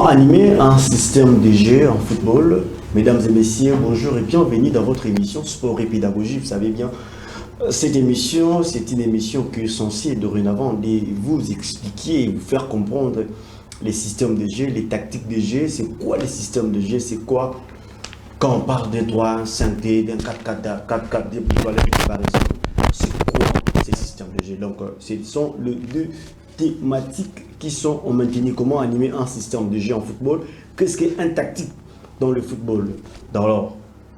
Comment animer un système de jeu en football? Mesdames et messieurs, bonjour et bienvenue dans votre émission Sport et Pédagogie. Vous savez bien, cette émission, c'est une émission qui est censée dorénavant vous expliquer et vous faire comprendre les systèmes de jeu, les tactiques de jeu. C'est quoi les systèmes de jeu? C'est quoi quand on parle d'un 3, 5D, d'un 4-4-D, par exemple? C'est quoi ces systèmes de jeu? Donc, ce sont les deux thématiques qui sont maintenues. Comment animer un système de jeu en football? Qu'est-ce qu'un tactique dans le football? Alors,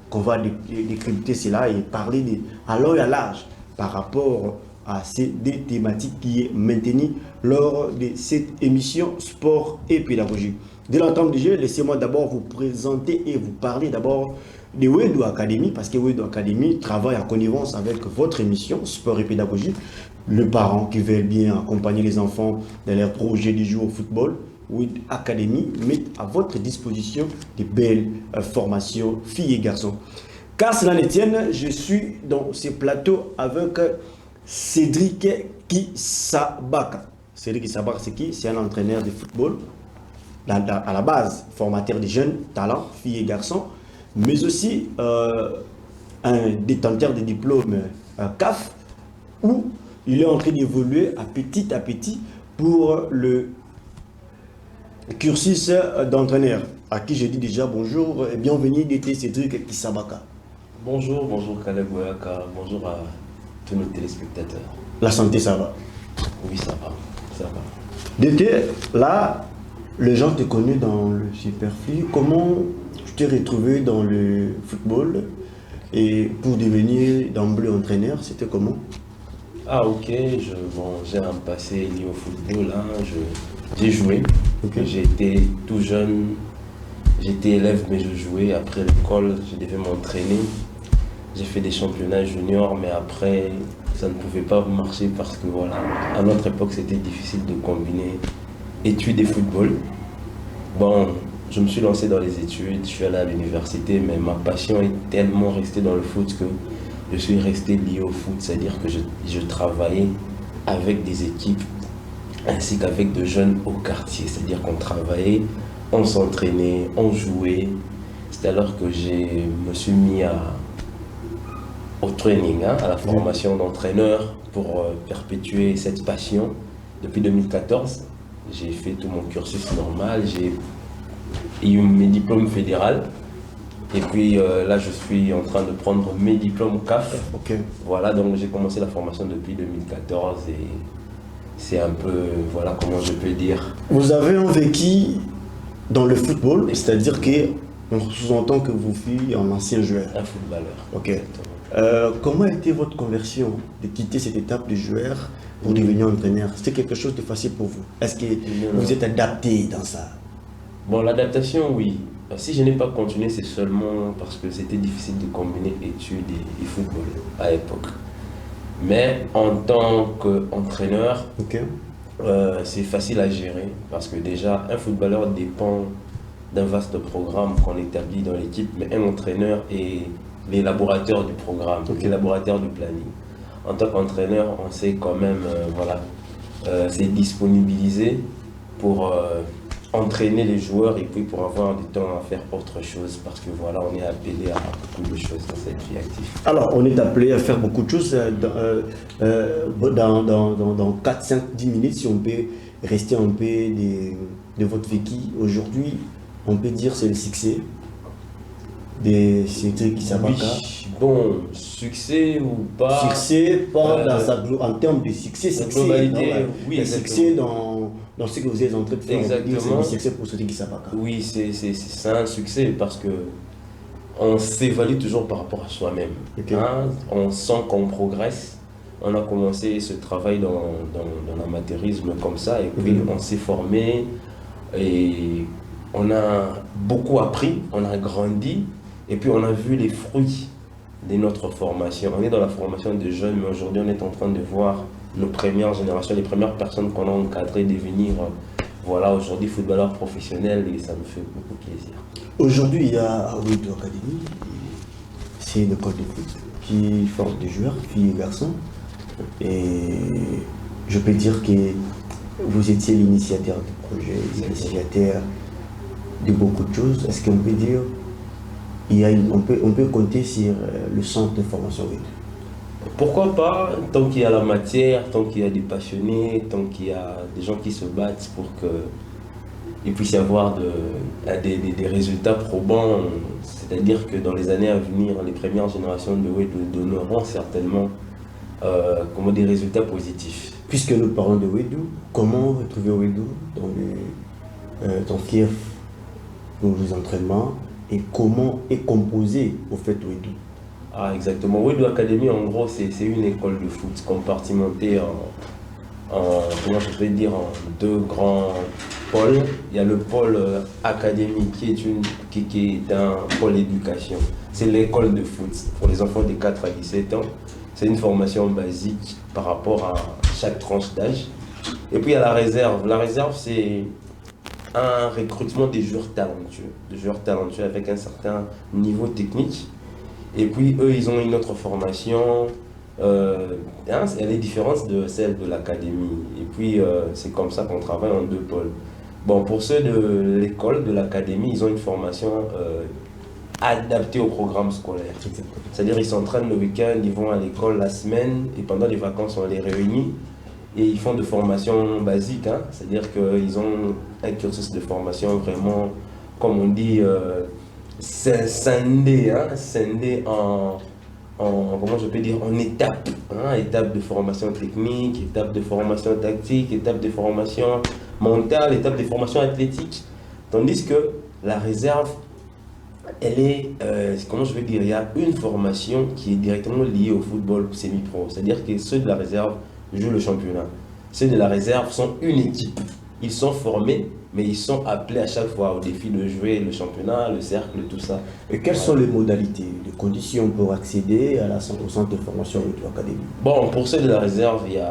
qu'on va décrypter cela et parler à l'œil à l'âge par rapport à ces deux thématiques qui est maintenue lors de cette émission Sport et Pédagogie. Dès l'entame du jeu, laissez-moi d'abord vous présenter et vous parler d'abord de Wedo Academy, parce que Wedo Academy travaille en connivence avec votre émission Sport et Pédagogie. Les parents qui veulent bien accompagner les enfants dans leurs projets de jeu au football, Wedo Academy met à votre disposition de belles formations filles et garçons. Car cela ne tienne, je suis dans ce plateau avec Cédric Kisabaka. Cédric Kisabaka, c'est qui? C'est un entraîneur de football, à la base, formateur de jeunes talents, filles et garçons, mais aussi un détenteur de diplôme CAF, où il est en train d'évoluer à petit pour le cursus d'entraîneur, à qui je dis déjà bonjour et bienvenue d'été Cédric Kisabaka. Bonjour Caleb Boyaka, bonjour à tous nos téléspectateurs. La santé, ça va? Oui, ça va. D'été, là, les gens te connaissent dans le superflu. Comment tu t'es retrouvé dans le football et pour devenir d'emblée entraîneur, c'était comment? Ah ok, j'ai un passé lié au football, hein. J'ai joué, okay. J'étais tout jeune, j'étais élève mais je jouais. Après l'école, je devais m'entraîner. J'ai fait des championnats juniors, mais après ça ne pouvait pas marcher parce que voilà, à notre époque c'était difficile de combiner études et football. Bon, je me suis lancé dans les études, je suis allé à l'université, mais ma passion est tellement restée dans le foot que je suis resté lié au foot, c'est-à-dire que je travaillais avec des équipes ainsi qu'avec de jeunes au quartier, c'est-à-dire qu'on travaillait, on s'entraînait, on jouait. C'est alors que je me suis mis au training, à la formation d'entraîneur pour perpétuer cette passion. Depuis 2014, j'ai fait tout mon cursus normal, j'ai eu mes diplômes fédéraux. Et puis là, je suis en train de prendre mes diplômes CAF. Okay. Voilà, donc j'ai commencé la formation depuis 2014 et c'est un peu, voilà comment je peux dire. Vous avez un vécu dans le football, c'est-à-dire qu'on sous-entend que vous fûtes un ancien joueur. Un footballeur. Ok. Comment a été votre conversion de quitter cette étape de joueur pour devenir entraîneur? C'était quelque chose de facile pour vous? Est-ce que vous êtes adapté dans ça? Bon, l'adaptation, oui. Si je n'ai pas continué, c'est seulement parce que c'était difficile de combiner études et football à l'époque. Mais en tant qu'entraîneur, c'est facile à gérer parce que déjà, un footballeur dépend d'un vaste programme qu'on établit dans l'équipe, mais un entraîneur est l'élaborateur du programme, l'élaborateur du planning. En tant qu'entraîneur, on sait quand même se disponibiliser pour entraîner les joueurs et puis pour avoir du temps à faire autre chose parce que voilà, on est appelé à beaucoup de choses dans cette vie active. Alors, on est appelé à faire beaucoup de choses dans 4, 5, 10 minutes, si on peut rester un peu de votre vécu. Aujourd'hui, on peut dire c'est le succès de Cédric Kisabaka. Oui, bon, succès ou pas. Succès, pas en termes de succès, globalité, oui, le succès dans ce que vous êtes en train de faire. Exactement. C'est le succès pour Cédric Kisabaka. Oui, c'est un succès parce que on s'évalue toujours par rapport à soi-même. Hein? On sent qu'on progresse. On a commencé ce travail dans l'amateurisme comme ça et puis on s'est formé et on a beaucoup appris, on a grandi et puis on a vu les fruits de notre formation. On est dans la formation des jeunes, mais aujourd'hui on est en train de voir nos premières générations, les premières personnes qu'on a encadrées devenir, voilà, aujourd'hui footballeurs professionnels et ça me fait beaucoup plaisir. Aujourd'hui, il y a Wedo Academy, c'est une école de foot qui forme des joueurs, filles et garçons. Et je peux dire que vous étiez l'initiateur du projet, l'initiateur de beaucoup de choses. Est-ce qu'on peut dire on peut compter sur le centre de formation Wedou? Pourquoi pas, tant qu'il y a la matière, tant qu'il y a des passionnés, tant qu'il y a des gens qui se battent pour qu'il puisse y avoir des résultats probants. C'est-à-dire que dans les années à venir, les premières générations de Wedou donneront certainement des résultats positifs. Puisque nous parlons de Wedou, comment retrouver Wedou dans fief pour les entraînements et comment est composé au fait Wedou? Ah, exactement. Wedou Academy, en gros, c'est une école de foot compartimentée comment je peux dire, en deux grands pôles. Il y a le pôle académique qui est un pôle éducation. C'est l'école de foot pour les enfants de 4 à 17 ans. C'est une formation basique par rapport à chaque tranche d'âge. Et puis il y a la réserve. La réserve, c'est un recrutement des joueurs talentueux avec un certain niveau technique. Et puis eux, ils ont une autre formation. Elle est différente de celle de l'académie. Et puis c'est comme ça qu'on travaille en deux pôles. Bon, pour ceux de l'école, de l'académie, ils ont une formation adaptée au programme scolaire. C'est-à-dire ils s'entraînent le week-end, ils vont à l'école la semaine et pendant les vacances on les réunit et ils font de formation basique. C'est-à-dire qu'ils ont un cursus de formation vraiment, comme on dit, scindé comment je peux dire, en étapes. Étape de formation technique, étape de formation tactique, étape de formation mentale, étape de formation athlétique. Tandis que la réserve, elle est, comment je veux dire, il y a une formation qui est directement liée au football semi-pro. C'est-à-dire que ceux de la réserve jouent le championnat. Ceux de la réserve sont une équipe. Ils sont formés, mais ils sont appelés à chaque fois au défi de jouer le championnat, le cercle, tout ça. Et quelles sont les modalités, les conditions pour accéder à la 100% de formation Wedou Academy? Bon, pour ceux de la réserve, il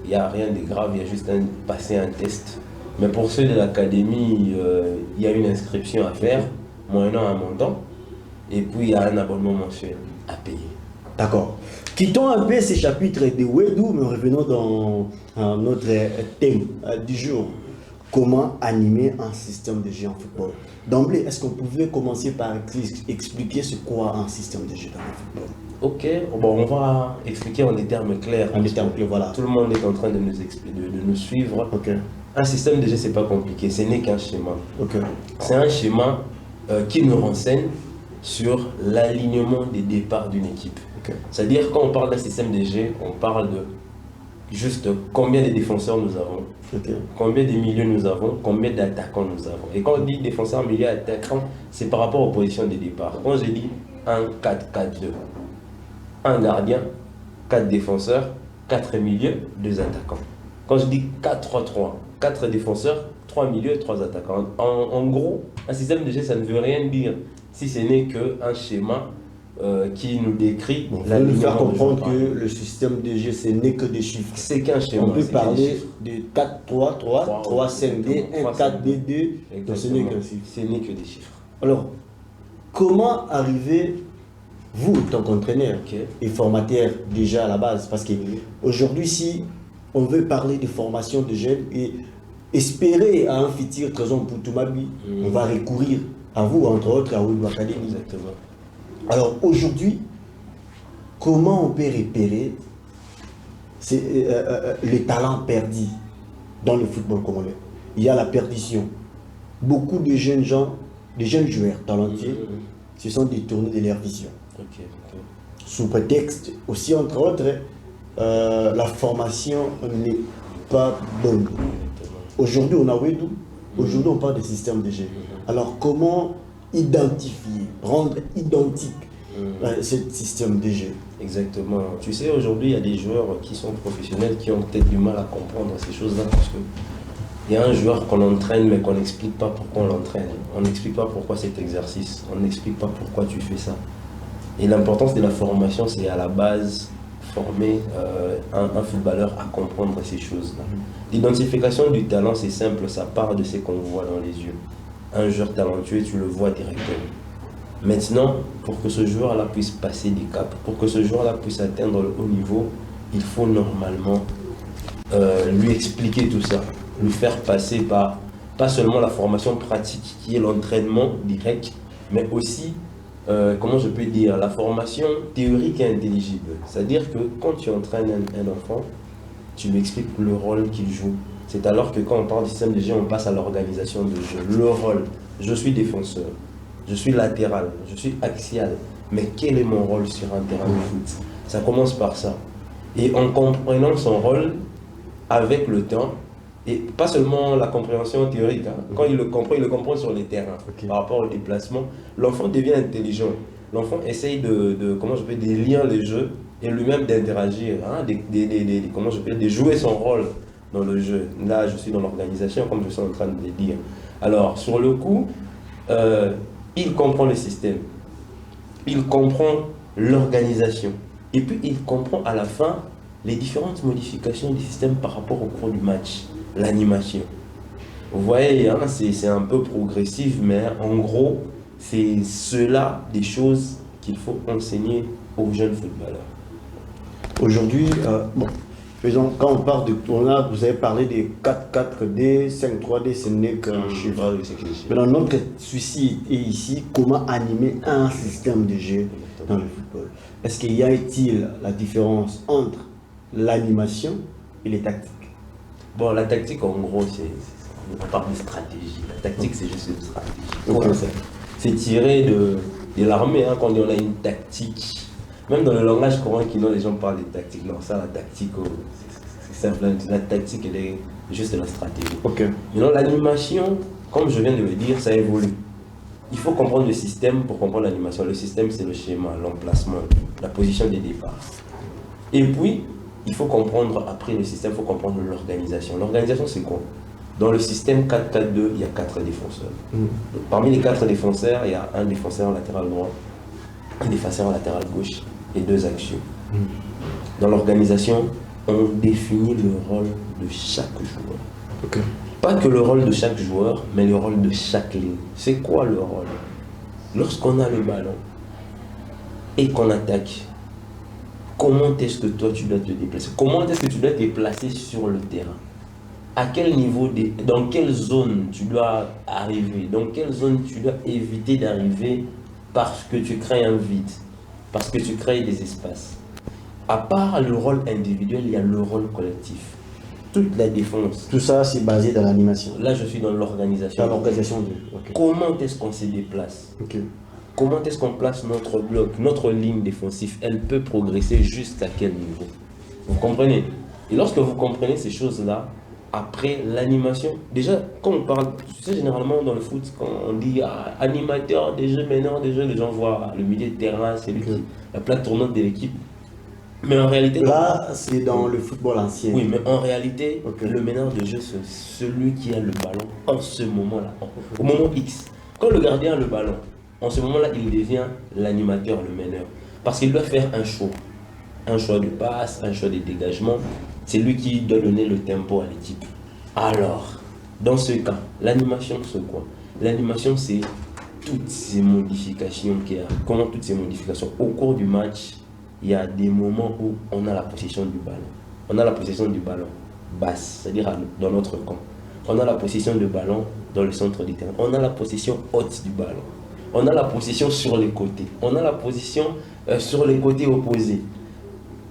n'y a rien de grave, il y a juste passer un test. Mais pour ceux de l'académie, il y a une inscription à faire, moyennant un montant, et puis il y a un abonnement mensuel à payer. D'accord. Quittons un peu ces chapitres de Wedou, mais revenons dans notre thème du jour. Comment animer un système de jeu en football? D'emblée, est-ce qu'on pouvait commencer par expliquer ce qu'est un système de jeu dans le football? Ok, bon, on va expliquer en des termes clairs. En des termes clairs, voilà. Tout le monde est en train de nous suivre. Ok. Un système de jeu, c'est pas compliqué, ce n'est qu'un schéma. Ok. C'est un schéma qui nous renseigne sur l'alignement des départs d'une équipe. Okay. C'est-à-dire, quand on parle d'un système de jeu, on parle de juste combien de défenseurs nous avons, combien de milieux nous avons, combien d'attaquants nous avons. Et quand on dit défenseur, milieu, attaquant, c'est par rapport aux positions de départ. Quand je dis 1-4-4-2, un gardien, 4 défenseurs, 4 milieux, 2 attaquants. Quand je dis 4-3-3, 4 défenseurs, 3 milieux, 3 attaquants. En gros, un système de jeu, ça ne veut rien dire si ce n'est qu'un schéma qui nous décrit. Vous voulez nous faire comprendre que le système de jeu, ce n'est que des chiffres. C'est qu'un schéma. On peut parler de 4-3-3, 3-5-D, 1-4-D-2, donc ce n'est qu'un chiffre. Ce n'est que des chiffres. Alors, comment arriver, vous, en tant qu'entraîneur et formateur déjà à la base, parce qu'aujourd'hui, si on veut parler de formation de jeunes et espérer à un futur trésor pour Toumabi, on va recourir à vous, entre autres, à Wedou Academy. Exactement. Alors aujourd'hui, comment on peut repérer les talents perdus dans le football congolais? Il y a la perdition. Beaucoup de jeunes gens, de jeunes joueurs talentueux, se sont détournés de leur vision. Sous prétexte aussi, entre autres, la formation n'est pas bonne. Aujourd'hui, on a Wedou. Aujourd'hui, on parle de système de jeu. Alors, comment identifier, rendre identique ce système de jeu? Exactement. Tu sais, aujourd'hui, il y a des joueurs qui sont professionnels qui ont peut-être du mal à comprendre ces choses-là parce que il y a un joueur qu'on entraîne mais qu'on n'explique pas pourquoi on l'entraîne. On n'explique pas pourquoi cet exercice. On n'explique pas pourquoi tu fais ça. Et l'importance de la formation, c'est à la base former un footballeur à comprendre ces choses-là. L'identification du talent, c'est simple, ça part de ce qu'on voit dans les yeux. Un joueur talentueux, tu le vois directement. Maintenant, pour que ce joueur-là puisse passer des caps, pour que ce joueur-là puisse atteindre le haut niveau, il faut normalement lui expliquer tout ça, lui faire passer par Pas seulement la formation pratique qui est l'entraînement direct, mais aussi, comment je peux dire, la formation théorique et intelligible. C'est-à-dire que quand tu entraînes un enfant, tu lui expliques le rôle qu'il joue. C'est alors que quand on parle du système de jeu, on passe à l'organisation de jeu. Le rôle, je suis défenseur, je suis latéral, je suis axial. Mais quel est mon rôle sur un terrain de foot? Ça commence par ça. Et en comprenant son rôle avec le temps, et pas seulement la compréhension théorique, hein. Quand il le comprend sur les terrains, par rapport au déplacement, l'enfant devient intelligent. L'enfant essaye de lire les jeux et lui-même d'interagir, hein, de jouer son rôle dans le jeu. Là, je suis dans l'organisation, comme je suis en train de le dire. Alors, sur le coup, il comprend le système, il comprend l'organisation, et puis il comprend à la fin les différentes modifications du système par rapport au cours du match, l'animation. Vous voyez, hein, c'est un peu progressif, mais en gros, c'est cela des choses qu'il faut enseigner aux jeunes footballeurs. Aujourd'hui, quand on parle de tournage, vous avez parlé des 4-4-D, 5-3-D, ce n'est qu'un chiffre. Mais notre souci est ici, comment animer un système de jeu dans le football. Est-ce qu'il y a-t-il la différence entre l'animation et les tactiques? Bon, la tactique, en gros, on parle de stratégie. La tactique, c'est juste une stratégie. C'est tiré de l'armée, hein, quand on a une tactique. Même dans le langage courant, les gens parlent de tactique. Non, ça, la tactique, c'est simple. La tactique, elle est juste la stratégie. Mais non, l'animation, comme je viens de le dire, ça évolue. Il faut comprendre le système pour comprendre l'animation. Le système, c'est le schéma, l'emplacement, la position des départs. Et puis, il faut comprendre, après le système, il faut comprendre l'organisation. L'organisation, c'est quoi? Dans le système 4-4-2, il y a 4 défenseurs. Donc, parmi les 4 défenseurs, il y a un défenseur latéral droit, un défenseur latéral gauche et 2 actions. Dans l'organisation, on définit le rôle de chaque joueur. Pas que le rôle de chaque joueur, mais le rôle de chaque ligne. C'est quoi le rôle? Lorsqu'on a le ballon et qu'on attaque, comment est-ce que toi tu dois te déplacer? Comment est-ce que tu dois te déplacer sur le terrain? À quel niveau, dans quelle zone tu dois arriver? Dans quelle zone tu dois éviter d'arriver parce que tu crées un vide, parce que tu crées des espaces. À part le rôle individuel, il y a le rôle collectif. Toute la défense. Tout ça, c'est basé dans l'animation. Là, je suis dans l'organisation. Dans l'organisation. Comment est-ce qu'on se déplace? Comment est-ce qu'on place notre bloc, notre ligne défensive? Elle peut progresser jusqu'à quel niveau? Vous comprenez? Et lorsque vous comprenez ces choses-là, après l'animation, déjà, quand on parle, tu sais, généralement dans le foot, quand on dit animateur des jeux, meneur des jeux, les gens voient le milieu de terrain, c'est la plaque tournante de l'équipe. Mais en réalité... Là, c'est dans le football ancien. Oui, mais en réalité, le meneur de jeu, c'est celui qui a le ballon en ce moment-là, au moment X. Quand le gardien a le ballon, en ce moment-là, il devient l'animateur, le meneur. Parce qu'il doit faire un choix. Un choix de passe, un choix de dégagement. C'est lui qui doit donner le tempo à l'équipe. Alors, dans ce cas, l'animation, c'est quoi? L'animation, c'est toutes ces modifications qu'il y a. Comment toutes ces modifications? Au cours du match, il y a des moments où on a la possession du ballon. On a la possession du ballon basse, c'est-à-dire dans notre camp. On a la possession du ballon dans le centre du terrain. On a la possession haute du ballon. On a la possession sur les côtés. On a la position sur les côtés opposés.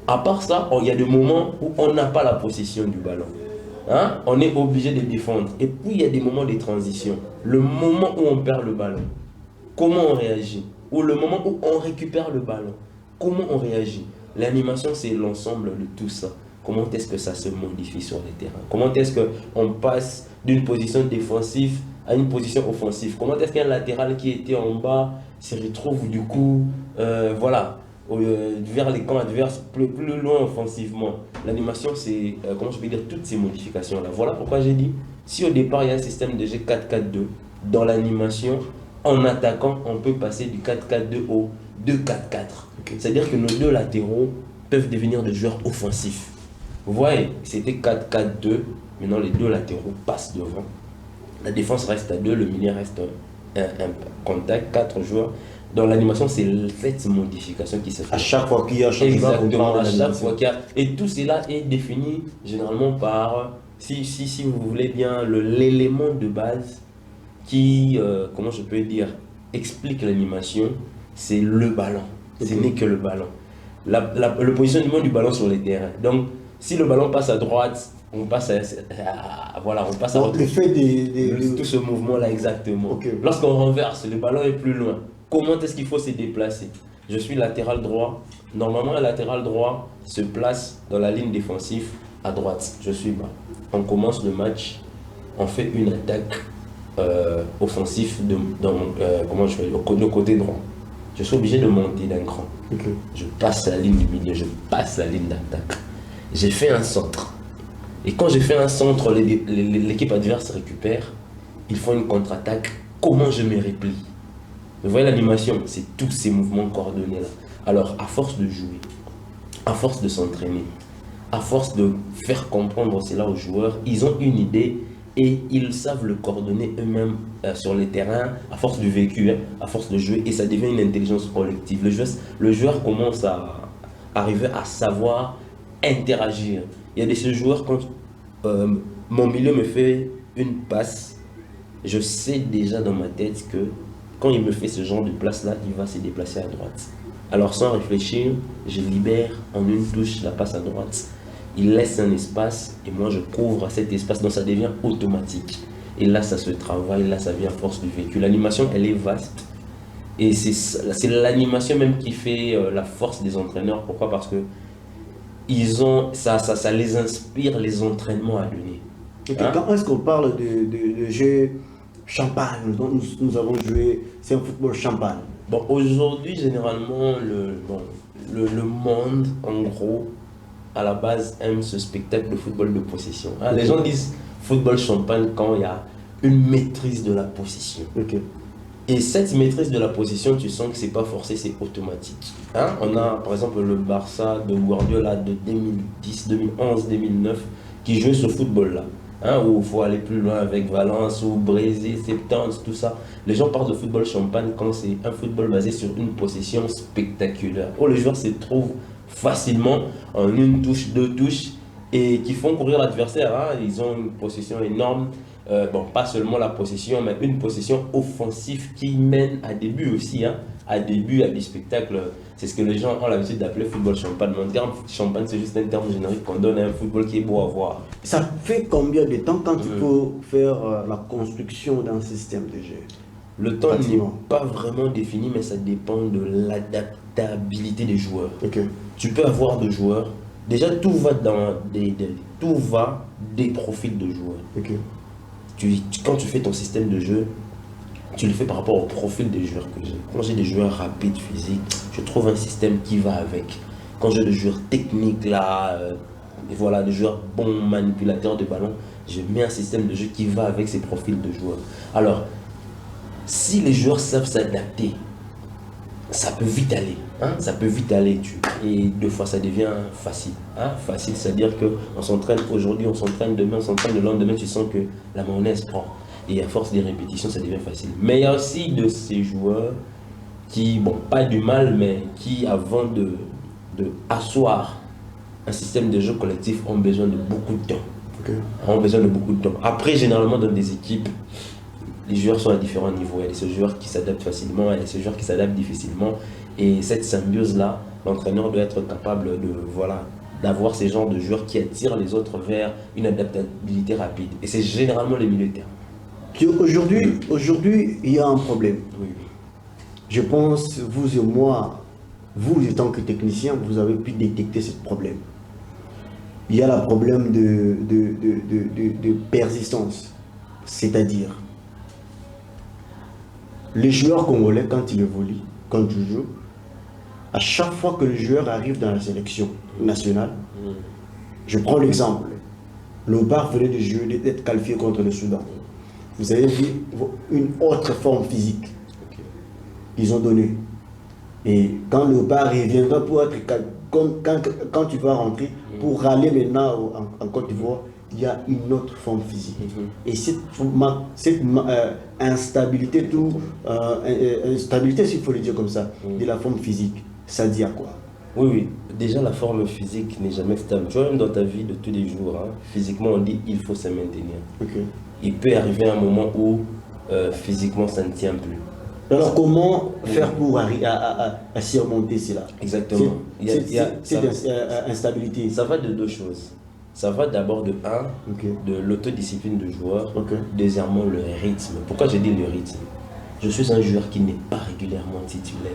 À part ça, il y a des moments où on n'a pas la possession du ballon. Hein? On est obligé de défendre. Et puis il y a des moments de transition. Le moment où on perd le ballon, comment on réagit? Ou le moment où on récupère le ballon, comment on réagit? L'animation, c'est l'ensemble de tout ça. Comment est-ce que ça se modifie sur le terrain? Comment est-ce qu'on passe d'une position défensive à une position offensive? Comment est-ce qu'un latéral qui était en bas se retrouve du coup, vers les camps adverses, plus loin offensivement? L'animation, c'est, comment je peux dire, toutes ces modifications-là. Voilà pourquoi j'ai dit, si au départ il y a un système de G 4-4-2, dans l'animation, en attaquant, on peut passer du 4-4-2 au 2-4-4. C'est-à-dire que nos deux latéraux peuvent devenir des joueurs offensifs. Vous voyez, c'était 4-4-2, maintenant les deux latéraux passent devant. La défense reste à 2, le milieu reste un contact, 4 joueurs. Dans l'animation, c'est cette modification qui se fait. À chaque fois qu'il y a un changement, exactement, à chaque fois qu'il y a. Et tout cela est défini généralement par si vous voulez bien, l'élément de base qui, comment je peux dire, explique l'animation, c'est le ballon. Ce n'est que le ballon. Le positionnement du ballon sur les terrains. Donc, si le ballon passe à droite, on passe voilà, on passe à Donc, le fait tout ce mouvement-là, exactement. Okay. Lorsqu'on renverse, le ballon est plus loin. Comment est-ce qu'il faut se déplacer? Je suis latéral droit. Normalement, un latéral droit se place dans la ligne défensive à droite. Je suis bas. On commence le match, on fait une attaque offensive comment je fais, le côté droit. Je suis obligé de monter d'un cran. Okay. Je passe la ligne du milieu, je passe la ligne d'attaque. J'ai fait un centre. Et quand j'ai fait un centre, l'équipe adverse récupère. Ils font une contre-attaque. Comment je me replie? Vous voyez l'animation? C'est tous ces mouvements coordonnés là. Alors, à force de jouer, à force de s'entraîner, à force de faire comprendre cela aux joueurs, ils ont une idée et ils savent le coordonner eux-mêmes sur les terrains, à force du vécu, hein, à force de jouer, et ça devient une intelligence collective. Le joueur commence à arriver à savoir interagir. Il y a de ces joueurs, quand mon milieu me fait une passe, je sais déjà dans ma tête que quand il me fait ce genre de place-là, il va se déplacer à droite. Alors sans réfléchir, je libère en une touche la passe à droite. Il laisse un espace et moi je couvre cet espace, donc ça devient automatique. Et là ça se travaille, là ça vient à force du vécu. L'animation elle est vaste et c'est l'animation même qui fait la force des entraîneurs. Pourquoi? Parce que ça les inspire les entraînements à donner. Okay, hein? Quand est-ce qu'on parle de jeu champagne, dont nous avons joué, c'est un football champagne? Bon, aujourd'hui, généralement, le monde, en gros, à la base, aime ce spectacle de football de possession. Hein? Les gens disent football champagne quand il y a une maîtrise de la possession. Okay. Et cette maîtrise de la possession, tu sens que c'est pas forcé, c'est automatique. Hein? On a par exemple le Barça de Guardiola de 2010, 2011, 2009 qui jouait ce football-là. Hein, où il faut aller plus loin avec Valence ou Brésil, 70, tout ça. Les gens parlent de football champagne quand c'est un football basé sur une possession spectaculaire. Où les joueurs se trouvent facilement en une touche, deux touches et qui font courir l'adversaire. Hein. Ils ont une possession énorme. Bon, pas seulement la possession, mais une possession offensive qui mène à des buts aussi. Hein. À des buts, à des spectacles. C'est ce que les gens ont l'habitude d'appeler football champagne. Mais en termes champagne, c'est juste un terme générique qu'on donne à un football qui est beau à voir. Ça fait combien de temps quand il faut faire la construction d'un système de jeu? Le temps n'est pas vraiment défini, mais ça dépend de l'adaptabilité des joueurs. Okay. Tu peux avoir des joueurs. Déjà, tout va des profils de joueurs. Okay. Quand tu fais ton système de jeu, tu le fais par rapport au profil des joueurs que j'ai. Quand j'ai des joueurs rapides, physiques, je trouve un système qui va avec. Quand j'ai des joueurs techniques, là, et voilà, des joueurs bons manipulateurs de ballon, je mets un système de jeu qui va avec ces profils de joueurs. Alors, si les joueurs savent s'adapter, ça peut vite aller. Hein? Ça peut vite aller. Et deux fois, ça devient facile. Hein? Facile, c'est-à-dire qu'on s'entraîne aujourd'hui, on s'entraîne demain, on s'entraîne le lendemain, tu sens que la mayonnaise prend. Et à force des répétitions, ça devient facile. Mais il y a aussi de ces joueurs qui, bon, pas du mal, mais qui, avant de asseoir un système de jeu collectif, ont besoin de beaucoup de temps. Okay. Ont besoin de beaucoup de temps. Après, généralement, dans des équipes, les joueurs sont à différents niveaux. Il y a ces joueurs qui s'adaptent facilement, il y a ces joueurs qui s'adaptent difficilement. Et cette symbiose-là, l'entraîneur doit être capable d'avoir ces genres de joueurs qui attirent les autres vers une adaptabilité rapide. Et c'est généralement les milieux de terrain. Aujourd'hui, il y a un problème. Oui. Je pense, vous et moi, vous en tant que technicien, vous avez pu détecter ce problème. Il y a le problème de persistance. C'est-à-dire, les joueurs congolais, quand ils évoluent, quand ils jouent, à chaque fois que le joueur arrive dans la sélection nationale, je prends l'exemple, Léopard venait de jouer, d'être qualifié contre le Soudan. Vous avez vu une autre forme physique qu'ils ont donnée. Et quand Léopard reviendra pour être quand tu vas rentrer, pour râler maintenant en Côte d'Ivoire, il y a une autre forme physique. Et cette instabilité, instabilité, s'il faut le dire comme ça, de la forme physique, ça dit à quoi? Oui, oui. Déjà, la forme physique n'est jamais stable. Tu vois, même dans ta vie de tous les jours, hein, physiquement, on dit il faut se maintenir. Ok. Il peut arriver un moment où physiquement, ça ne tient plus. Alors, comment faire pour à surmonter cela? Exactement. C'est instabilité. Ça va de deux choses. Ça va d'abord de un, Ok. de l'autodiscipline du joueur. Ok. Deuxièmement, le rythme. Pourquoi j'ai dit le rythme? Je suis un joueur qui n'est pas régulièrement titulaire.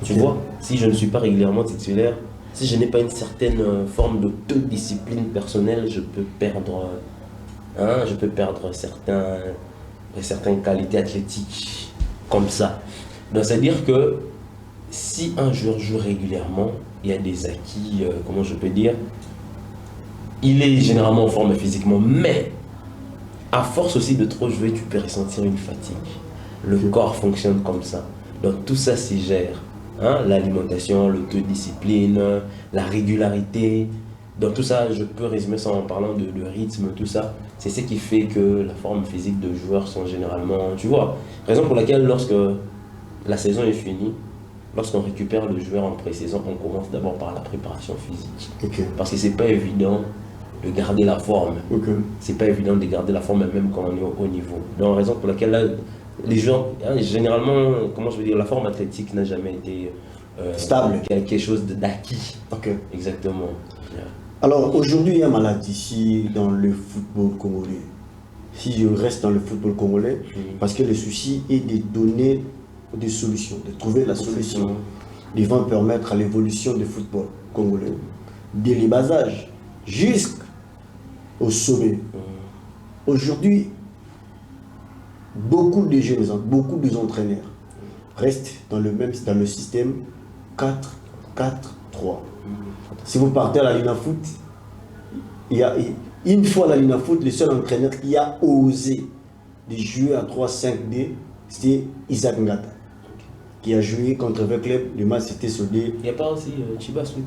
Tu Ok. vois, si je ne suis pas régulièrement titulaire, si je n'ai pas une certaine forme d'autodiscipline personnelle, je peux perdre, certaines qualités athlétiques comme ça. Donc, c'est-à-dire que si un joueur joue régulièrement, il y a des acquis, comment je peux dire, il est généralement en forme physiquement, mais à force aussi de trop jouer, tu peux ressentir une fatigue. Le corps fonctionne comme ça. Donc tout ça s'y gère. Hein? L'alimentation, l'autodiscipline, la régularité. Donc tout ça, je peux résumer ça en parlant de rythme, tout ça. C'est ce qui fait que la forme physique de joueurs sont généralement... Tu vois, raison pour laquelle lorsque la saison est finie, lorsqu'on récupère le joueur en pré-saison, on commence d'abord par la préparation physique. Ok. Parce que c'est pas évident de garder la forme. Ok. C'est pas évident de garder la forme même quand on est au haut niveau. Donc raison pour laquelle là, les gens, hein, généralement, comment je veux dire, la forme athlétique n'a jamais été stable. Quelque chose d'acquis. Ok. Exactement. Yeah. Alors aujourd'hui, il y a maladie ici dans le football congolais. Si je reste dans le football congolais, parce que le souci est de donner des solutions, de trouver la solution devant permettre à l'évolution du football congolais, dès les bas âges jusqu'au sommet. Aujourd'hui, beaucoup de jeunes, beaucoup d'entraîneurs restent dans le système 4-4-3. Si vous partez à la Linafoot, il y a une fois à la Linafoot, le seul entraîneur qui a osé de jouer à 3-5-D, c'était Isaac Ngata, qui a joué contre le club. Le match s'était soldé. Il n'y a pas aussi Chibasu qui...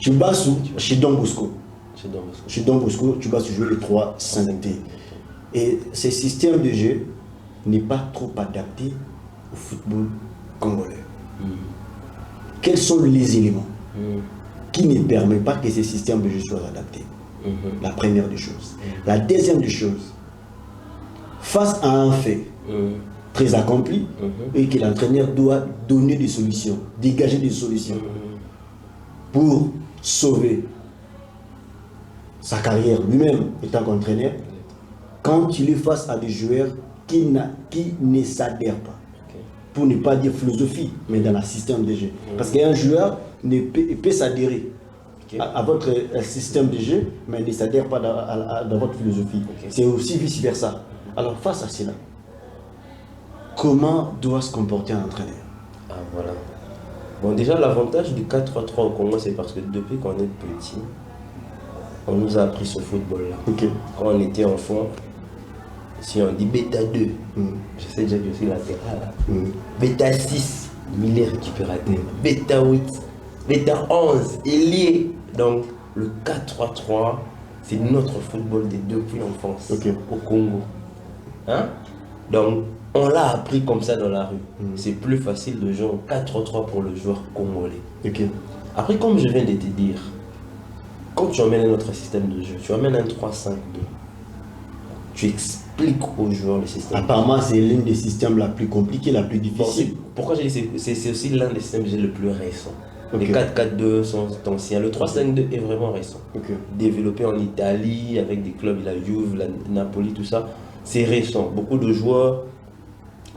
Chibasu, chez Don Bosco. Chez Don Bosco. Chez Don Bosco, Chibasu jouait le 3-5-D. Et ce système de jeu n'est pas trop adapté au football congolais. Quels sont les éléments qui ne permettent pas que ce système de jeu soit adapté? La première des choses. La deuxième des choses, face à un fait très accompli et que l'entraîneur doit donner des solutions, dégager des solutions pour sauver sa carrière lui-même étant qu'entraîneur, quand il est face à des joueurs qui ne s'adhèrent pas, pour ne pas dire philosophie, mais dans le système de jeu. Parce qu'un joueur peut s'adhérer à votre système de jeu, mais ne s'adhère pas dans votre philosophie. C'est aussi vice-versa. Alors face à cela, comment doit se comporter un entraîneur? Ah voilà. Bon, déjà l'avantage du 4-3-3 au Congo, c'est parce que depuis qu'on est petit, on nous a appris ce football-là. Quand on était enfant, si on dit bêta 2, je sais déjà que je suis latéral. Bêta 6, milieu récupérateur. Bêta 8, bêta 11, ailier. Donc le 4-3-3, c'est notre football depuis l'enfance au Congo. Hein? Donc on l'a appris comme ça dans la rue. C'est plus facile de jouer en 4-3-3 pour le joueur congolais. Après, comme je viens de te dire, quand tu emmènes notre système de jeu, tu emmènes un 3-5-2, tu expliques aux joueurs le système. Apparemment, c'est l'un des systèmes la plus compliquée, la plus difficile. Pourquoi j'ai dit c'est aussi l'un des systèmes de jeu le plus récent. Les 4-4-2 sont anciens. Le 3-5-2 est vraiment récent. Développé en Italie avec des clubs, la Juve, la Napoli, tout ça. C'est récent. Beaucoup de joueurs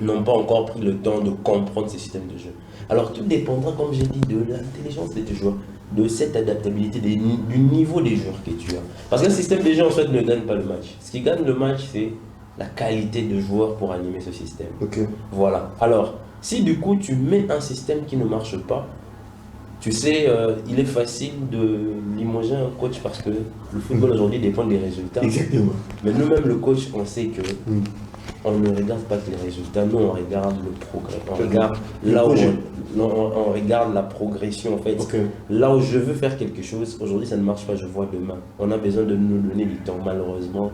n'ont pas encore pris le temps de comprendre ces systèmes de jeu. Alors tout dépendra, comme j'ai dit, de l'intelligence de tes joueurs, de cette adaptabilité, du niveau des joueurs que tu as. Parce qu'un système de jeu en fait ne gagne pas le match. Ce qui gagne le match, c'est la qualité de joueurs pour animer ce système. Voilà. Alors, si du coup tu mets un système qui ne marche pas, tu sais, il est facile de limoger un coach parce que le football aujourd'hui dépend des résultats. Exactement. Mais nous-mêmes, le coach, on sait que on ne regarde pas que les résultats, nous on regarde le progrès. On regarde là où on regarde la progression en fait. Là où je veux faire quelque chose, aujourd'hui ça ne marche pas, je vois demain. On a besoin de nous donner du temps, malheureusement.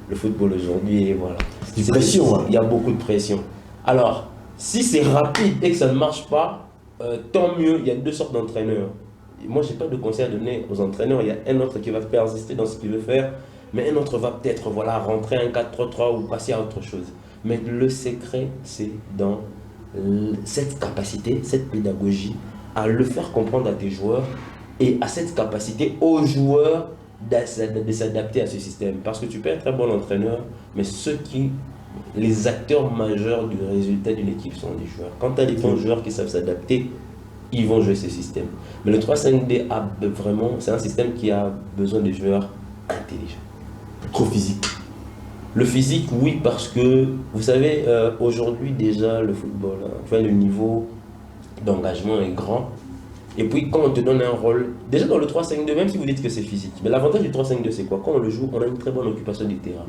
Le football aujourd'hui, voilà. C'est pression. Il y a beaucoup de pression. Alors, si c'est rapide et que ça ne marche pas, tant mieux, il y a deux sortes d'entraîneurs. Moi, je n'ai pas de conseil à donner aux entraîneurs. Il y a un autre qui va persister dans ce qu'il veut faire, mais un autre va peut-être rentrer un 4-3-3 ou passer à autre chose. Mais le secret, c'est dans cette capacité, cette pédagogie, à le faire comprendre à tes joueurs et à cette capacité aux joueurs de s'adapter à ce système. Parce que tu peux être un bon entraîneur, mais les acteurs majeurs du résultat d'une équipe sont les joueurs. Quand tu as des bons joueurs qui savent s'adapter, ils vont jouer ce système. Mais le 3-5-D c'est un système qui a besoin de joueurs intelligents. Trop physique. Le physique, oui, parce que vous savez, aujourd'hui déjà le football, le niveau d'engagement est grand. Et puis quand on te donne un rôle, déjà dans le 3-5-2, même si vous dites que c'est physique, mais l'avantage du 3-5-2 c'est quoi? Quand on le joue, on a une très bonne occupation du terrain.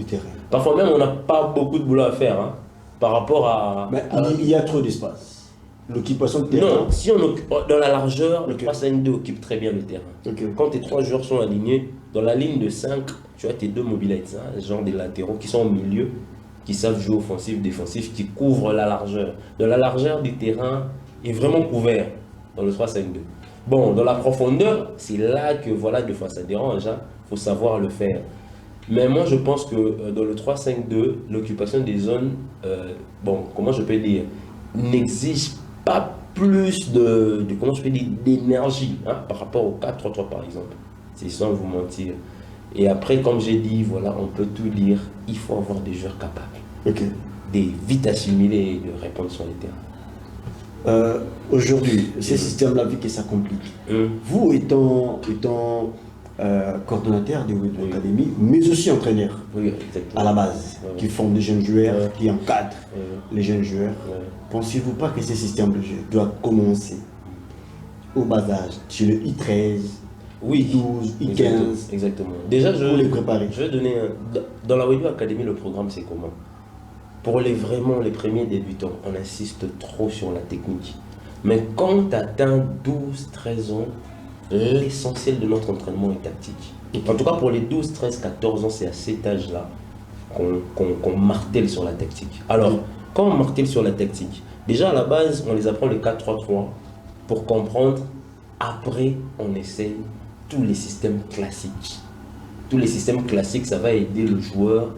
Parfois même on n'a pas beaucoup de boulot à faire par rapport à... Mais il y a trop d'espace. L'occupation de terrain. Non, si on occupe dans la largeur, le 3-5-2 occupe très bien le terrain. Quand tes trois joueurs sont alignés, dans la ligne de 5, tu as tes deux mobilettes, genre des latéraux qui sont au milieu, qui savent jouer offensif, défensif, qui couvrent la largeur. Dans la largeur du terrain est vraiment couvert dans le 3-5-2. Bon, dans la profondeur, c'est là que de fois ça dérange, faut savoir le faire. Mais moi je pense que dans le 3-5-2, l'occupation des zones, comment je peux dire, n'exige pas plus d'énergie par rapport au 4-3-3 par exemple, c'est sans vous mentir. Et après, comme j'ai dit, on peut tout lire, il faut avoir des joueurs capables, des vite assimiler et de répondre sur les terrains. Aujourd'hui, ces systèmes-là, vu que ça complique, vous étant coordonnateur de votre académie, mais aussi entraîneur à la base, qui forment des jeunes joueurs, qui encadrent les jeunes joueurs, pensez-vous pas que ces systèmes de jeu doivent commencer au bas âge, chez le I13, oui, I12, I15, exactement. Déjà, pour les préparer. Je vais donner dans la Wedio Academy, le programme c'est comment? Pour les premiers débutants, on insiste trop sur la technique. Mais quand tu atteins 12-13 ans, l'essentiel de notre entraînement est tactique. En tout cas, pour les 12, 13, 14 ans, c'est à cet âge-là qu'on martèle sur la tactique. Alors, quand on martèle sur la tactique, déjà à la base, on les apprend le 4-3-3 pour comprendre. Après, on essaye tous les systèmes classiques. Tous les systèmes classiques, ça va aider le joueur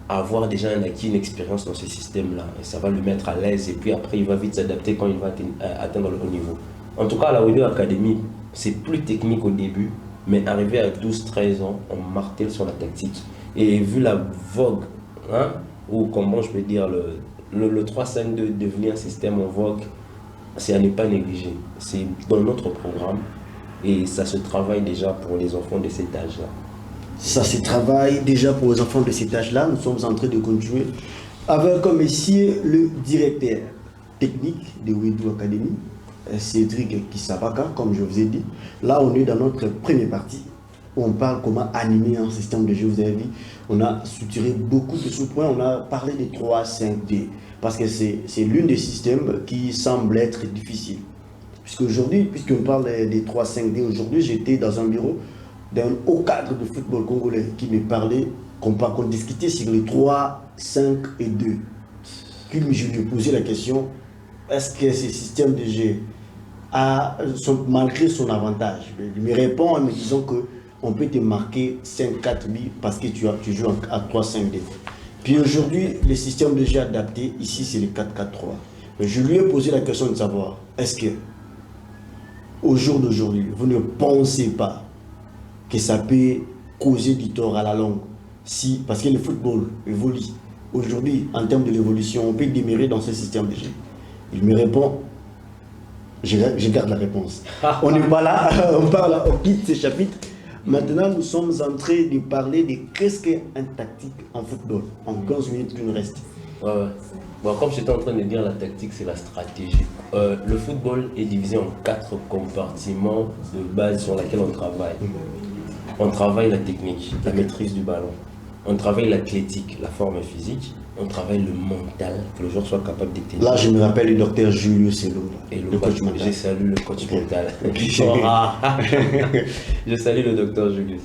à avoir déjà une expérience dans ce système-là. Et ça va le mettre à l'aise. Et puis après, il va vite s'adapter quand il va atteindre le haut niveau. En tout cas, à la Wedio Academy, c'est plus technique au début, mais arrivé à 12-13 ans, on martèle sur la tactique. Et vu la vogue, ou comment je peux dire, le 3-5-2 devenir un système en vogue, c'est à ne pas négliger. C'est dans notre programme et ça se travaille déjà pour les enfants de cet âge-là. Ça se travaille déjà pour les enfants de cet âge-là. Nous sommes en train de continuer avec comme ici le directeur technique de Wedio Academy, Cédric Kisabaka, comme je vous ai dit. Là, on est dans notre première partie où on parle comment animer un système de jeu. Vous avez vu, on a structuré beaucoup de sous-points. On a parlé des 3-5-D parce que c'est l'une des systèmes qui semble être difficile. Puisqu'aujourd'hui, puisqu'on parle des 3-5-D, aujourd'hui, j'étais dans un bureau d'un haut cadre de football congolais qui me parlait, qu'on discutait sur les 3, 5 et 2. Puis je lui ai posé la question, est-ce que ces systèmes de jeu malgré son avantage? Il me répond en me disant qu'on peut te marquer 5-4 billes parce que tu joues à 3-5-D. Puis aujourd'hui, le système de jeu adapté, ici c'est le 4-4-3. Mais je lui ai posé la question de savoir, est-ce que au jour d'aujourd'hui, vous ne pensez pas que ça peut causer du tort à la longue? Parce que le football évolue. Aujourd'hui, en termes de l'évolution, on peut demeurer dans ce système de jeu. Il me répond, je garde la réponse. On n'est pas là, on quitte ce chapitre. Maintenant, nous sommes en train de parler de qu'est-ce qu'un tactique en football, en 15 minutes qui nous reste. Ouais. Bon, comme j'étais en train de dire, la tactique, c'est la stratégie. Le football est divisé en 4 compartiments de base sur lesquels on travaille. On travaille la technique, la maîtrise du ballon. On travaille l'athlétique, la forme physique. On travaille le mental, que le joueur soit capable d'éteindre. Là, je me rappelle le docteur Julius Selou. Et le coach mental. J'ai salué le coach mental. Je salue le docteur Julius.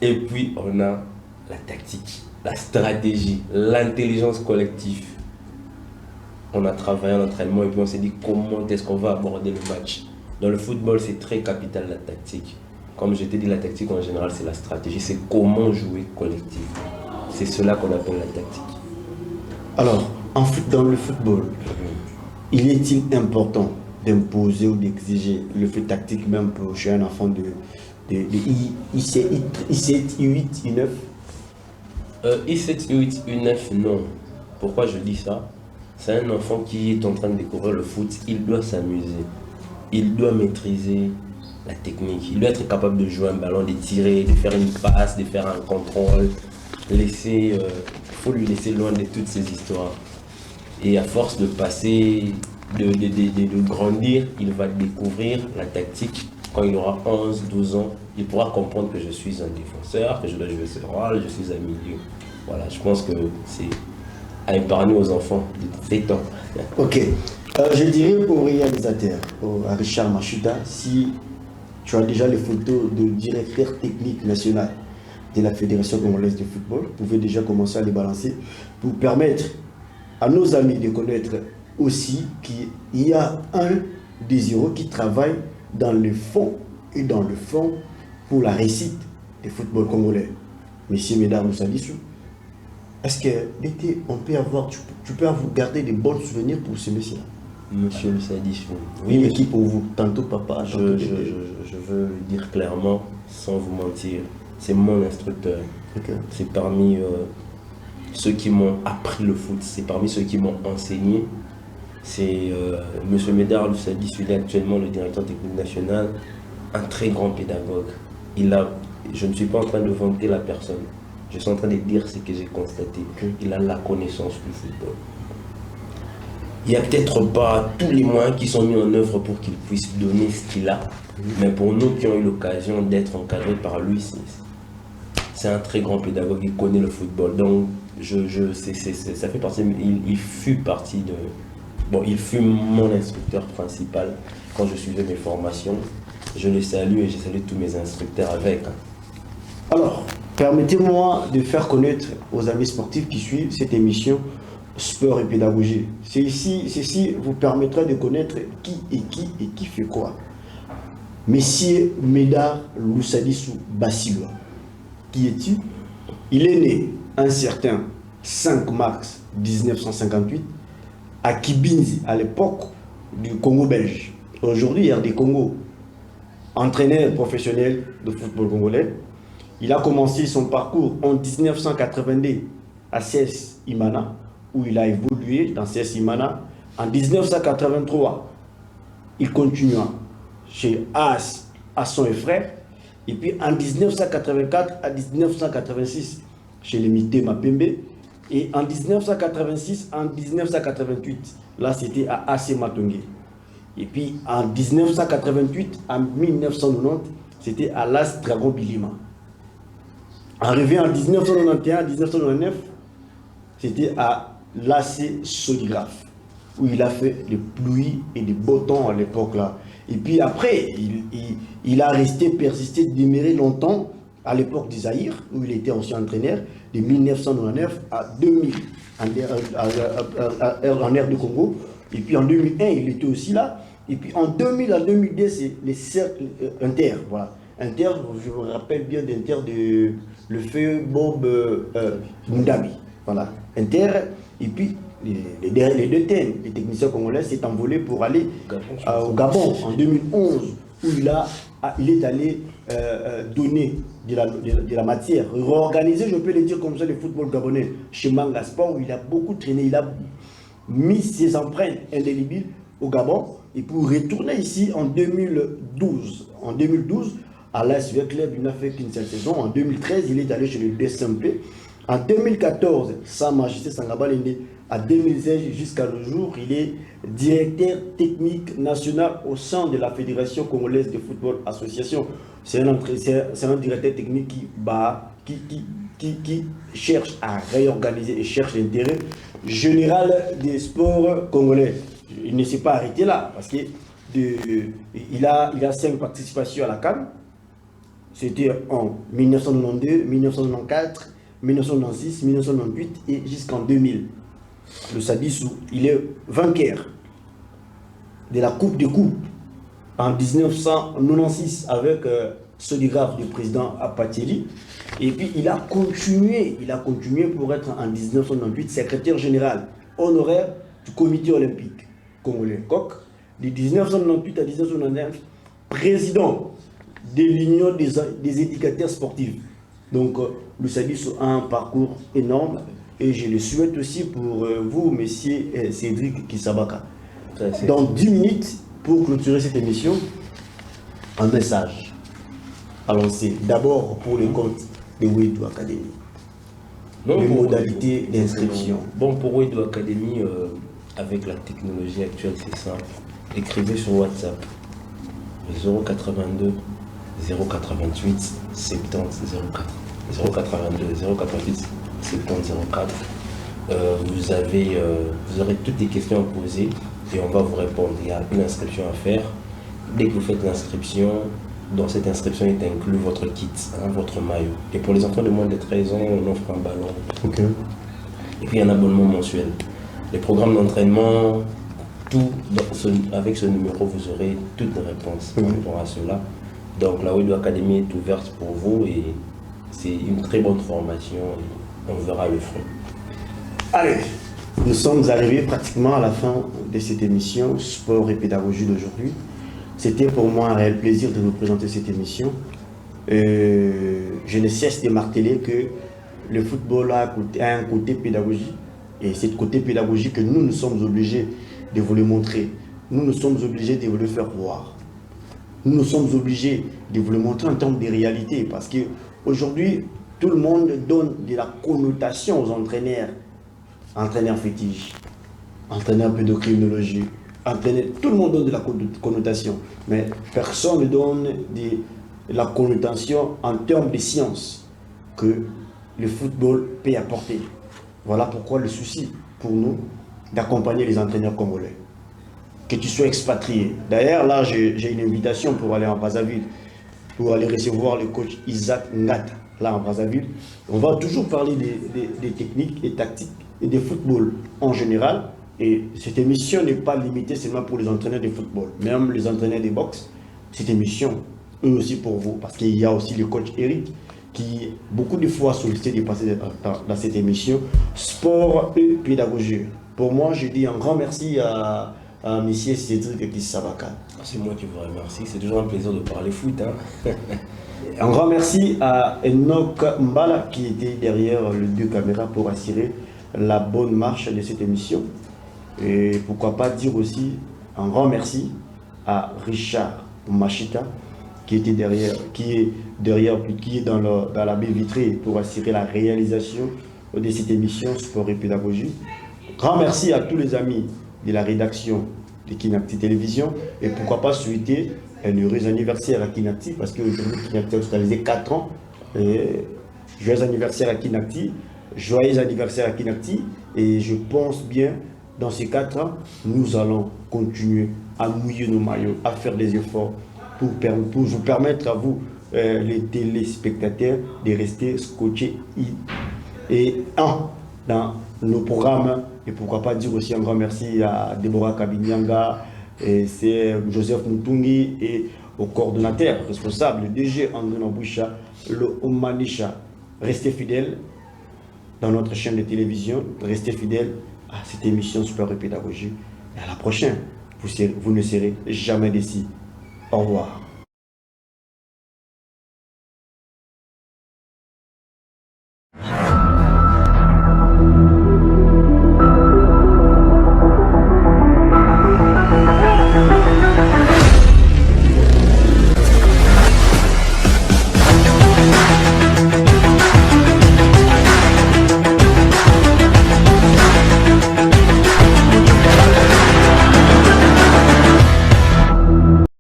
Et puis, on a la tactique, la stratégie, l'intelligence collective. on a travaillé en entraînement et puis on s'est dit comment est-ce qu'on va aborder le match. Dans le football, c'est très capital la tactique. Comme je t'ai dit, la tactique en général, c'est la stratégie, c'est comment jouer collectivement. C'est cela qu'on appelle la tactique. Alors, dans le football, il est-il important d'imposer ou d'exiger le fait tactique même pour chez un enfant de I7, I8, I9? I7, I8, I9, non. Pourquoi je dis ça? C'est un enfant qui est en train de découvrir le foot, il doit s'amuser. Il doit maîtriser la technique. Il doit être capable de jouer un ballon, de tirer, de faire une passe, de faire un contrôle. Il faut lui laisser loin de toutes ces histoires. Et à force de passer, de grandir, il va découvrir la tactique. Quand il aura 11, 12 ans, il pourra comprendre que je suis un défenseur, que je dois jouer ce rôle, je suis un milieu. Voilà, je pense que c'est à épargner aux enfants de très temps. Ok. Je dirais au réalisateur, à Richard Machuta, si tu as déjà les photos de directeur technique national de la Fédération congolaise de football, vous pouvez déjà commencer à les balancer pour permettre à nos amis de connaître aussi qu'il y a un des héros qui travaille dans le fond et dans le fond pour la réussite du football congolais. Messieurs, mesdames, Moussa Dissou, est-ce que l'été, tu peux garder des bons souvenirs pour ce monsieur-là? Monsieur Moussa Dissou, oui, une équipe pour vous, tantôt papa. Je veux le dire clairement, sans vous mentir, c'est mon instructeur. Okay. C'est parmi ceux qui m'ont appris le foot, c'est parmi ceux qui m'ont enseigné. C'est Monsieur Médard Moussa Dissou, il est actuellement le directeur technique national, un très grand pédagogue. Je ne suis pas en train de vanter la personne, je suis en train de dire ce que j'ai constaté. Il a la connaissance du football. Il n'y a peut-être pas tous les moyens qui sont mis en œuvre pour qu'il puisse donner ce qu'il a, mais pour nous qui ont eu l'occasion d'être encadrés par lui, c'est un très grand pédagogue, il connaît le football. Donc, ça fait partie, il fut mon instructeur principal quand je suivais mes formations. Je le salue et je salue tous mes instructeurs avec. Alors, permettez-moi de faire connaître aux amis sportifs qui suivent cette émission Sport et pédagogie. Ceci vous permettra de connaître qui fait quoi. Monsieur Médard Moussa Dissou Basilwa, qui est-il? Il est né un certain 5 mars 1958 à Kibinzi, à l'époque du Congo belge. Aujourd'hui, RD Congo, entraîneur professionnel de football congolais. Il a commencé son parcours en 1982 à CS Imana, où il a évolué dans CS Imana. En 1983, il continua chez AS, Asson et Frères. Et puis en 1984 à 1986, chez les Mité Mapembe. Et en 1986 à 1988, là c'était à AC Matongé. Et puis en 1988 à 1990, c'était à l'AS Dragon Bilima. Arrivé en 1991-1999, c'était à l'AC Soligraphe, où il a fait des pluies et des beaux temps à l'époque là. Et puis après, il a persisté, demeuré longtemps à l'époque du Zaïre, où il était aussi entraîneur, de 1999 à 2000 en aire de Congo. Et puis en 2001, il était aussi là. Et puis en 2000 à 2002, c'est les cercles Inter. Voilà. Inter, je me rappelle bien d'Inter de le feu Bob Mundabi. Voilà. Inter, et puis les deux thèmes, les techniciens congolais s'est envolé pour aller au Gabon en 2011, où il est allé donner de la matière, réorganiser, je peux le dire comme ça, le football gabonais chez Manga Sport, où il a beaucoup traîné, il a mis ses empreintes indélébiles au Gabon, et pour retourner ici en 2012. En 2012, à l'ASV Club, il n'a fait qu'une seule saison. En 2013, il est allé chez le DSMP. En 2014, Sa Majesté Sangaba Lende, à 2016 jusqu'à nos jours, il est directeur technique national au sein de la Fédération congolaise de football association. C'est un directeur technique qui cherche à réorganiser et cherche l'intérêt général des sports congolais. Il ne s'est pas arrêté là, parce qu'il a 5 participations à la CAN. C'était en 1992, 1994, 1996, 1998 et jusqu'en 2000. le Sadissou, il est vainqueur de la Coupe des Coupes en 1996 avec Sodigraphe du président Apateli. Et puis il a continué pour être en 1998 secrétaire général honoraire du comité olympique congolais, COC, de 1998 à 1999, président de l'Union des éducateurs sportifs. Donc le Sadissou a un parcours énorme et je le souhaite aussi pour vous, monsieur Cédric Kisabaka. Dans 10 minutes, pour clôturer cette émission, un message à lancer. D'abord pour le compte de Wedou Academy. Les modalités d'inscription. Bon, pour Wedou Academy, avec la technologie actuelle, c'est simple. Écrivez sur WhatsApp 082 088 70 04. 082 088 70 04. Vous aurez toutes les questions à poser et on va vous répondre. Il y a une inscription à faire. Dès que vous faites l'inscription, dans cette inscription est inclus votre kit, votre maillot. Et pour les enfants de moins de 13 ans, on offre un ballon. Okay. Et puis un abonnement mensuel. Les programmes d'entraînement, tout avec ce numéro, vous aurez toutes les réponses par rapport à cela. Donc la Wedou Academy est ouverte pour vous et c'est une très bonne formation et on verra le fond. Allez, nous sommes arrivés pratiquement à la fin de cette émission Sport et Pédagogie d'aujourd'hui. C'était pour moi un réel plaisir de vous présenter cette émission. Je ne cesse de marteler que le football a un côté pédagogique et c'est ce côté pédagogique que nous sommes obligés de vous le montrer. Nous sommes obligés de vous le faire voir. Nous sommes obligés de vous le montrer en termes de réalité parce qu'aujourd'hui, tout le monde donne de la connotation aux entraîneurs. Entraîneurs fétiches, entraîneurs pédocrinologie, tout le monde donne de la connotation, mais personne ne donne de la connotation en termes de science que le football peut apporter. Voilà pourquoi le souci pour nous d'accompagner les entraîneurs congolais. Que tu sois expatrié. D'ailleurs, là, j'ai une invitation pour aller en Brazzaville, pour aller recevoir le coach Isaac Ngata, là en Brazzaville. On va toujours parler des techniques et tactiques et de football en général. Et cette émission n'est pas limitée seulement pour les entraîneurs de football, même les entraîneurs de boxe. Cette émission, eux aussi pour vous, parce qu'il y a aussi le coach Eric qui beaucoup de fois sollicité de passer dans cette émission Sport et Pédagogie. Pour moi, je dis un grand merci à M. Cédric Kisabaka. C'est moi qui vous remercie, c'est toujours un plaisir de parler foot. Un grand merci à Enoch Mbala qui était derrière les deux caméras pour assurer la bonne marche de cette émission. Et pourquoi pas dire aussi un grand merci à Richard Machita qui est dans la baie vitrée pour assurer la réalisation de cette émission Sport et Pédagogie. Grand merci à tous les amis de la rédaction de Kinacti Télévision et pourquoi pas souhaiter un heureux anniversaire à Kinacti parce qu'aujourd'hui Kinacti a hospitalisé 4 ans. Et joyeux anniversaire à Kinacti, joyeux anniversaire à Kinacti et je pense bien dans ces 4 ans, nous allons continuer à mouiller nos maillots, à faire des efforts pour vous permettre à vous, les téléspectateurs, de rester scotchés et dans nos programmes. Et pourquoi pas dire aussi un grand merci à Deborah Kabinyanga, et c'est Joseph Moutungi et au coordonnateur responsable, le DG André Naboucha, le Omanisha. Restez fidèles dans notre chaîne de télévision, restez fidèles à cette émission Sport et Pédagogie. Et à la prochaine, vous ne serez jamais déçus. Au revoir.